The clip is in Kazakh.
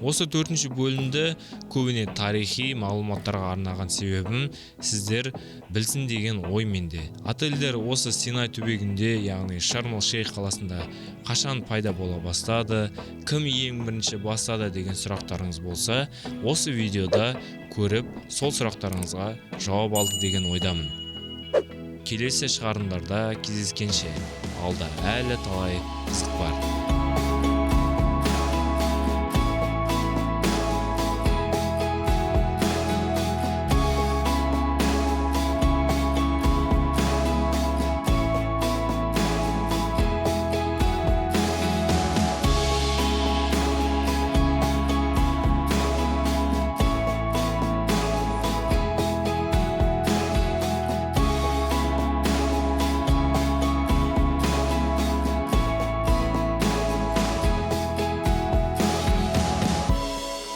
Осы 4-ші бөлімді көбіне тарихи мағлұматтарға арнаған себебім сіздер білсін деген ой менде. Отельдер осы Синай түбегінде, яғни Шарм-эль-Шейх қаласында қашан пайда бола бастады, кім ең бірінші бастады деген сұрақтарыңыз болса, осы видеода көріп, сол сұрақтарыңызға жауап алды деген ойдамын. Келесі шығарылымдарда кездескенше, алда әлі талай қызық бар.